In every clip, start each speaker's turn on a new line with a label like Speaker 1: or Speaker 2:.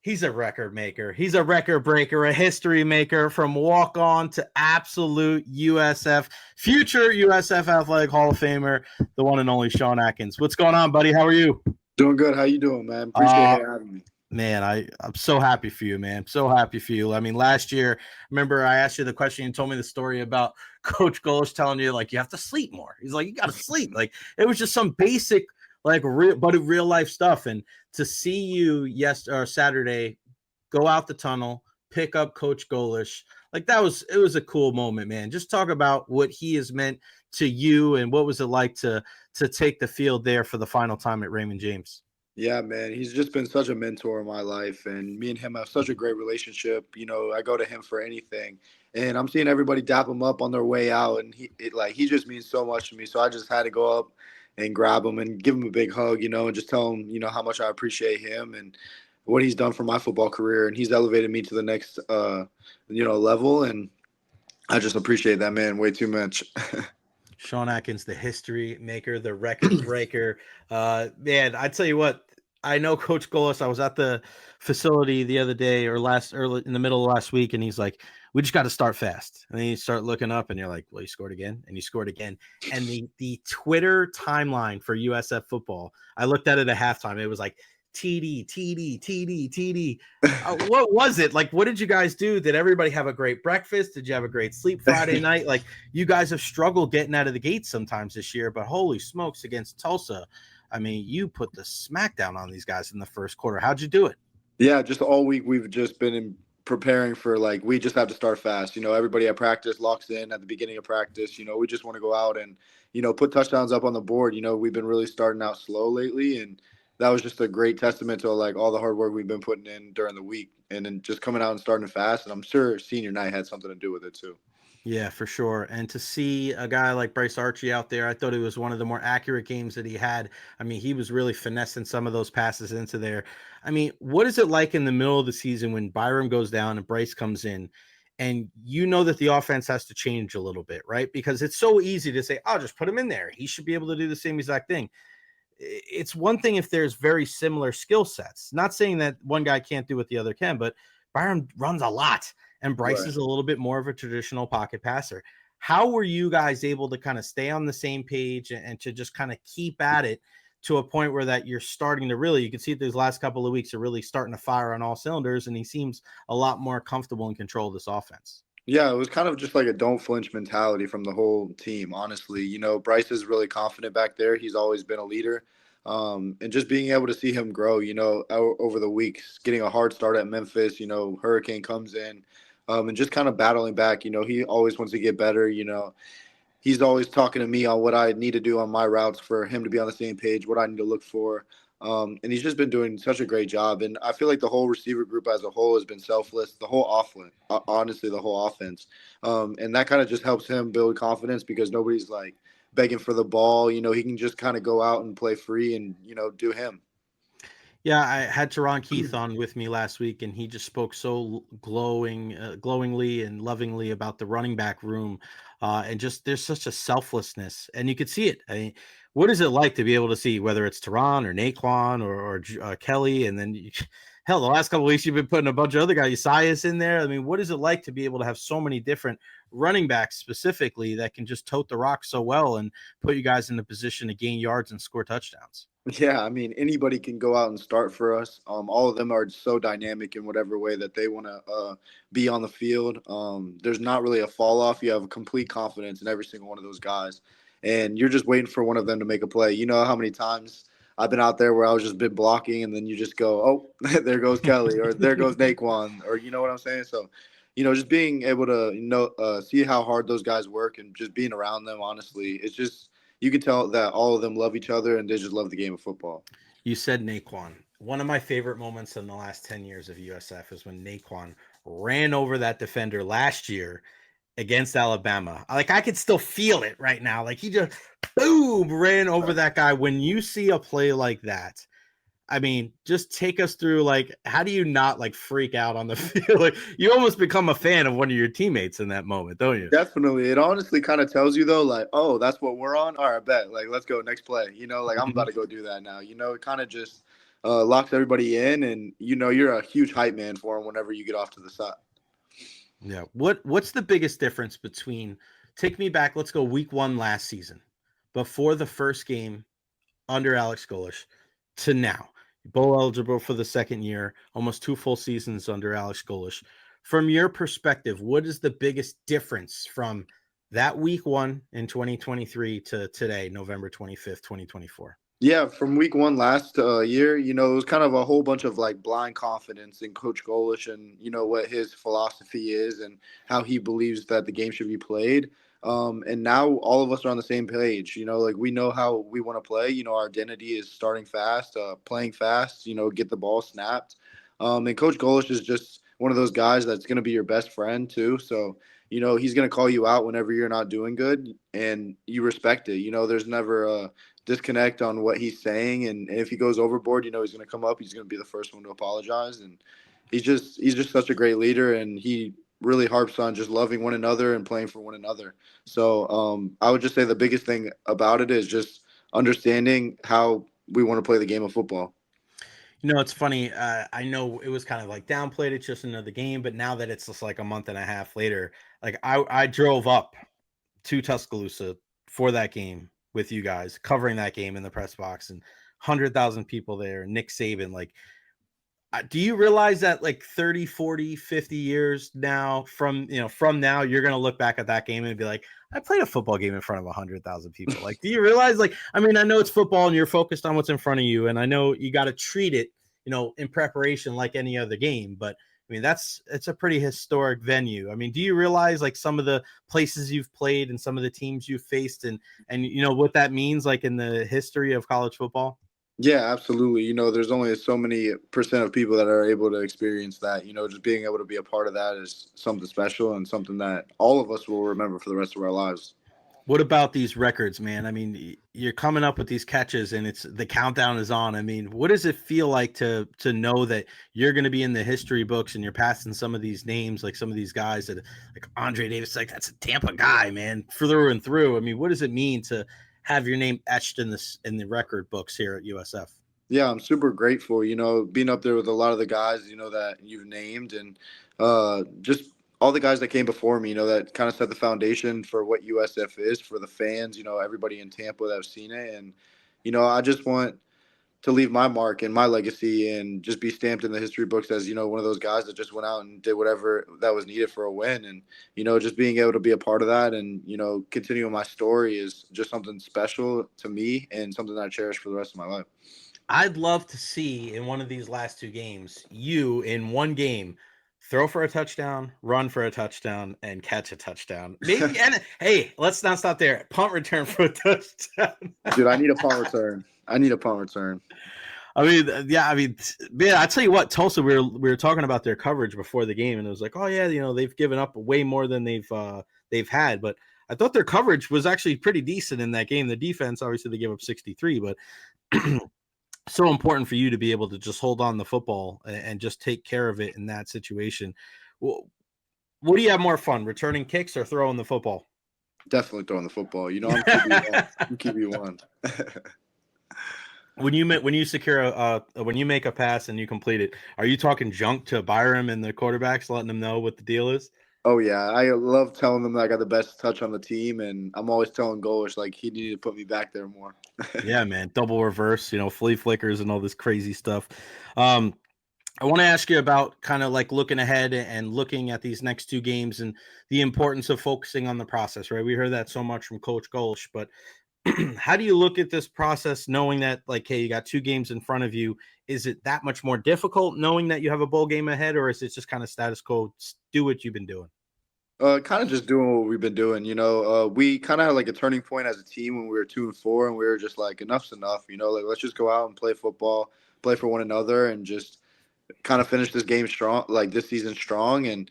Speaker 1: He's a record maker. He's a record breaker, a history maker from walk-on to absolute USF, future USF Athletic Hall of Famer, the one and only Sean Atkins. What's going on, buddy? How are you?
Speaker 2: Doing good. How you doing, man? Appreciate
Speaker 1: Uh,
Speaker 2: you having me.
Speaker 1: man, I'm so happy for you, man. So happy for you. I mean, last year, remember I asked you the question, you told me the story about Coach Golesh telling you, like, you have to sleep more. He's like, you got to sleep. Like, it was just some basic, like, real life stuff. And to see you Saturday go out the tunnel, pick up Coach Golesh. Like it was a cool moment, man. Just talk about what he has meant to you and what was it like to take the field there for the final time at Raymond James.
Speaker 2: Yeah, man. He's just been such a mentor in my life, and me and him have such a great relationship. I go to him for anything, and I'm seeing everybody dap him up on their way out, and he just means so much to me. So I just had to go up and grab him and give him a big hug, and just tell him, how much I appreciate him and what he's done for my football career, and he's elevated me to the next, level, and I just appreciate that man way too much.
Speaker 1: Sean Atkins, the history maker, the record breaker. Man, I tell you what, I know Coach Golesh. I was at the facility the other day early in the middle of last week, and he's like, we just got to start fast. And then you start looking up and you're like, well, you scored again, and you scored again. And the Twitter timeline for USF football, I looked at it at halftime. It was like TD, TD, TD, TD. What was it? Like, what did you guys do? Did everybody have a great breakfast? Did you have a great sleep Friday night? Like, you guys have struggled getting out of the gates sometimes this year, but holy smokes, against Tulsa, I mean, you put the smackdown on these guys in the first quarter. How'd you do it?
Speaker 2: Yeah, just all week we've just been preparing for, like, we just have to start fast. Everybody at practice locks in at the beginning of practice. We just want to go out and, put touchdowns up on the board. We've been really starting out slow lately, and that was just a great testament to, like, all the hard work we've been putting in during the week, and then just coming out and starting fast. And I'm sure senior night had something to do with it too.
Speaker 1: Yeah, for sure. And to see a guy like Bryce Archie out there, I thought it was one of the more accurate games that he had. I mean, he was really finessing some of those passes into there. I mean, what is it like in the middle of the season when Byram goes down and Bryce comes in, and you know that the offense has to change a little bit, right? Because it's so easy to say, "I'll just put him in there. He should be able to do the same exact thing." It's one thing if there's very similar skill sets. Not saying that one guy can't do what the other can, but Byram runs a lot and Bryce
Speaker 2: Right.
Speaker 1: is a little bit more of a traditional pocket passer. How were you guys able to kind of stay on the same page and to just kind of keep at it to a point where that you're starting to really, you can see these last couple of weeks are really starting to fire on all cylinders, and he seems a lot more comfortable in control of this offense.
Speaker 2: Yeah, it was kind of just like a don't flinch mentality from the whole team, honestly. Bryce is really confident back there. He's always been a leader. And just being able to see him grow, over the weeks, getting a hard start at Memphis, Hurricane comes in, and just kind of battling back. He always wants to get better. He's always talking to me on what I need to do on my routes for him to be on the same page, what I need to look for. And he's just been doing such a great job. And I feel like the whole receiver group as a whole has been selfless, the whole offense, honestly, the whole offense. And that kind of just helps him build confidence because nobody's like begging for the ball. He can just kind of go out and play free and, do him.
Speaker 1: Yeah, I had Teron Keith on with me last week, and he just spoke so glowingly and lovingly about the running back room, and just there's such a selflessness, and you could see it. I mean, what is it like to be able to see whether it's Teron or Naquan or Kelly, and then hell, the last couple of weeks you've been putting a bunch of other guys, Isaias in there. I mean, what is it like to be able to have so many different running backs specifically that can just tote the rock so well and put you guys in a position to gain yards and score touchdowns?
Speaker 2: Yeah, I mean, anybody can go out and start for us. All of them are so dynamic in whatever way that they want to be on the field. There's not really a fall off. You have complete confidence in every single one of those guys, and you're just waiting for one of them to make a play. You know how many times I've been out there where I was just been blocking, and then you just go, "Oh, there goes Kelly," or "There goes Naquan," or you know what I'm saying? So, just being able to see how hard those guys work and just being around them. Honestly, it's just you can tell that all of them love each other and they just love the game of football.
Speaker 1: You said Naquan. One of my favorite moments in the last 10 years of USF is when Naquan ran over that defender last year against Alabama. Like, I could still feel it right now. Like, he just boom ran over that guy. When you see a play like that, I mean, just take us through, like, how do you not like freak out on the field? Like, you almost become a fan of one of your teammates in that moment, don't you?
Speaker 2: Definitely. It honestly kind of tells you though, like, oh, that's what we're on. All right, bet. Like, let's go next play. Like I'm about to go do that now. It kind of just locks everybody in, and you're a huge hype man for him whenever you get off to the side.
Speaker 1: Yeah. What's the biggest difference between take me back, let's go week 1 last season, before the first game under Alex Golesh to now? Bowl eligible for the second year, almost 2 full seasons under Alex Golesh. From your perspective, what is the biggest difference from that week 1 in 2023 to today, November 25th, 2024?
Speaker 2: Yeah, from week 1 last year, it was kind of a whole bunch of like blind confidence in Coach Golesh and what his philosophy is and how he believes that the game should be played. And now all of us are on the same page. Like we know how we want to play. Our identity is starting fast, playing fast. Get the ball snapped. And Coach Golesh is just one of those guys that's going to be your best friend too. So he's going to call you out whenever you're not doing good, and you respect it. There's never a disconnect on what he's saying, and if he goes overboard, he's going to come up. He's going to be the first one to apologize, and he's just such a great leader, and he really harps on just loving one another and playing for one another. So I would just say the biggest thing about it is just understanding how we want to play the game of football.
Speaker 1: It's funny. I know it was kind of like downplayed. It's just another game, but now that it's just like a month and a half later, like I drove up to Tuscaloosa for that game with you guys, covering that game in the press box, and 100,000 people there. Nick Saban, like, do you realize that like 30, 40, 50 years now from now, you're going to look back at that game and be like, I played a football game in front of 100,000 people. Like, do you realize, like, I mean, I know it's football and you're focused on what's in front of you, and I know you got to treat it, in preparation like any other game, but I mean, it's a pretty historic venue. I mean, do you realize like some of the places you've played and some of the teams you've faced, and what that means like in the history of college football?
Speaker 2: Yeah, absolutely. There's only so many percent of people that are able to experience that. Just being able to be a part of that is something special and something that all of us will remember for the rest of our lives.
Speaker 1: What about these records, man? I mean, you're coming up with these catches and it's the countdown is on. I mean, what does it feel like to know that you're going to be in the history books and you're passing some of these names, like some of these guys that like Andre Davis, like that's a Tampa guy, man, through and through. I mean, what does it mean to have your name etched in the record books here at USF?
Speaker 2: Yeah, I'm super grateful, being up there with a lot of the guys, that you've named, and just all the guys that came before me, that kind of set the foundation for what USF is for the fans, everybody in Tampa that have seen it. And, I just want to leave my mark and my legacy and just be stamped in the history books as, one of those guys that just went out and did whatever that was needed for a win. And, just being able to be a part of that and, continuing my story is just something special to me and something that I cherish for the rest of my life.
Speaker 1: I'd love to see in one of these last 2 games, you in one game throw for a touchdown, run for a touchdown, and catch a touchdown. Maybe, and hey, let's not stop there. Punt return for a touchdown.
Speaker 2: Dude, I need a punt return. I need a punt return.
Speaker 1: I mean, yeah, I mean, man, I tell you what, Tulsa, we were talking about their coverage before the game, and it was like, oh yeah, they've given up way more than they've had, but I thought their coverage was actually pretty decent in that game. The defense, obviously, they gave up 63, but so important for you to be able to just hold on the football and just take care of it in that situation. Well, what do you have more fun, returning kicks or throwing the football?
Speaker 2: Definitely throwing the football. I'm QB1. I'm QB1.
Speaker 1: When you secure when you make a pass and you complete it, are you talking junk to Byram and the quarterbacks, letting them know what the deal is?
Speaker 2: Oh yeah, I love telling them that I got the best touch on the team, and I'm always telling Golesh like he needed to put me back there more.
Speaker 1: Yeah, man, double reverse, flea flickers and all this crazy stuff. Um, I want to ask you about kind of like looking ahead and looking at these next 2 games and the importance of focusing on the process, right? We heard that so much from Coach Golesh, but how do you look at this process knowing that, like, hey, you got 2 games in front of you? Is it that much more difficult knowing that you have a bowl game ahead, or is it just kind of status quo, do what you've been doing?
Speaker 2: Kind of just doing what we've been doing. We kind of had like a turning point as a team when we were 2-4, and we were just like, enough's enough. Like let's just go out and play football, play for one another, and just kind of finish this game strong, like this season strong. And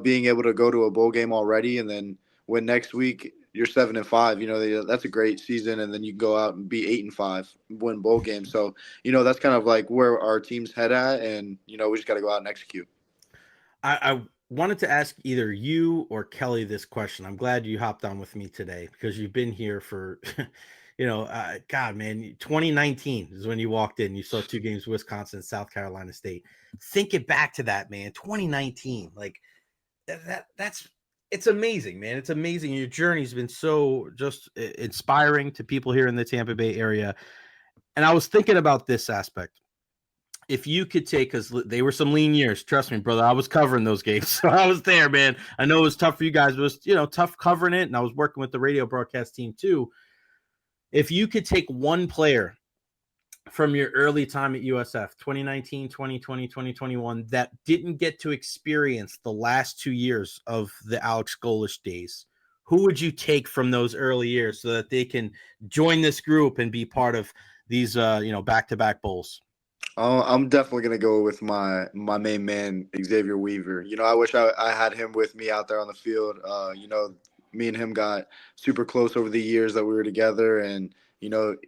Speaker 2: being able to go to a bowl game already, and then when next week you're 7-5, that's a great season. And then you can go out and be 8-5, win bowl games. So that's kind of like where our team's head at, and we just got to go out and execute.
Speaker 1: I wanted to ask either you or Kelly this question. I'm glad you hopped on with me today because you've been here for God, man, 2019 is when you walked in. You saw 2 games, Wisconsin, South Carolina State. Think it back to that, man. 2019, like that's it's amazing, man. It's amazing. Your journey's been so just inspiring to people here in the Tampa Bay area. And I was thinking about this aspect. If you could take, because they were some lean years, trust me, brother. I was covering those games, so I was there, man. I know it was tough for you guys. It was, tough covering it, and I was working with the radio broadcast team too. If you could take one player from your early time at USF, 2019, 2020, 2021, that didn't get to experience the last 2 years of the Alex Golesh days, who would you take from those early years so that they can join this group and be part of these, back-to-back bowls?
Speaker 2: I'm definitely gonna go with my main man, Xavier Weaver. I wish I had him with me out there on the field. Me and him got super close over the years that we were together, and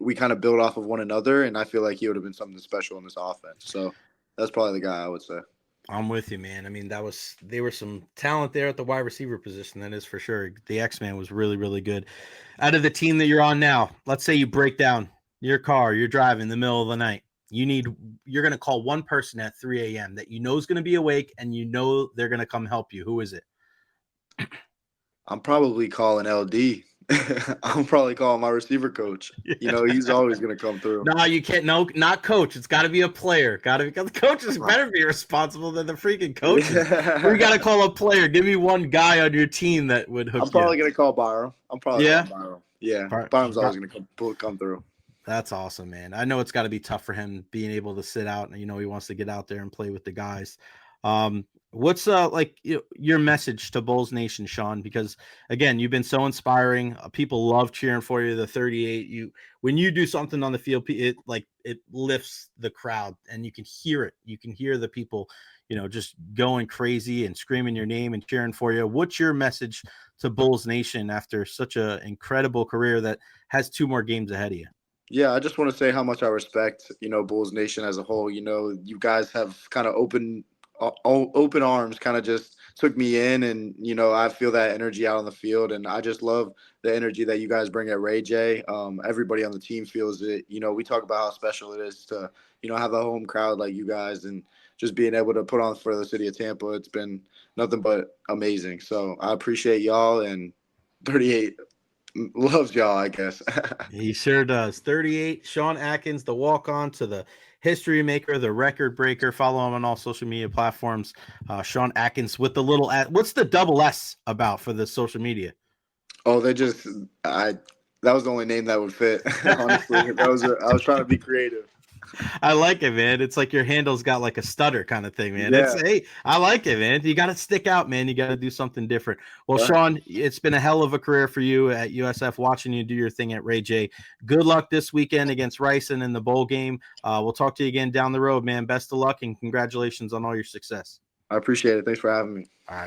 Speaker 2: we kind of built off of one another. And I feel like he would have been something special in this offense. So that's probably the guy I would say.
Speaker 1: I'm with you, man. I mean, they were some talent there at the wide receiver position. That is for sure. The X-Man was really, really good. Out of the team that you're on now, let's say you break down your car, you're driving in the middle of the night. You're going to call one person at 3 a.m. that is going to be awake and they're going to come help you. Who is it?
Speaker 2: I'm probably calling LD. I'm probably calling my receiver coach. He's always going to come through.
Speaker 1: No, you can't. No, not coach. It's got to be a player. The coaches better be responsible than the freaking coaches. We got to call a player. Give me one guy on your team that would hook you.
Speaker 2: I'm probably going to call Byron. Calling Byron. Yeah, Byron's always going to come through.
Speaker 1: That's awesome, man. I know it's got to be tough for him being able to sit out, and he wants to get out there and play with the guys. What's your message to Bulls Nation, Sean? Because again, you've been so inspiring. People love cheering for you. The 38. When you do something on the field, it lifts the crowd, and you can hear it. You can hear the people, just going crazy and screaming your name and cheering for you. What's your message to Bulls Nation after such an incredible career that has 2 more games ahead of you?
Speaker 2: Yeah, I just want to say how much I respect, Bulls Nation as a whole. You guys have kind of open arms, kind of just took me in, and I feel that energy out on the field, and I just love the energy that you guys bring at Ray J. Everybody on the team feels it. We talk about how special it is to have a home crowd like you guys, and just being able to put on for the city of Tampa. It's been nothing but amazing. So I appreciate y'all, and 38 loves y'all, I guess.
Speaker 1: He sure does. 38, Sean Atkins, the walk-on to the history maker, the record breaker. Follow him on all social media platforms. Sean Atkins with the little what's the double S about for the social media?
Speaker 2: Oh, that was the only name that would fit. Honestly, I was trying to be creative.
Speaker 1: I like it, man. It's like your handle's got like a stutter kind of thing, man.
Speaker 2: Yeah.
Speaker 1: I like it, man. You got to stick out, man. You got to do something different. Well, yeah. Sean, it's been a hell of a career for you at USF, watching you do your thing at Ray J. Good luck this weekend against Ryson in the bowl game. We'll talk to you again down the road, man. Best of luck and congratulations on all your success.
Speaker 2: I appreciate it. Thanks for having me.
Speaker 1: All right.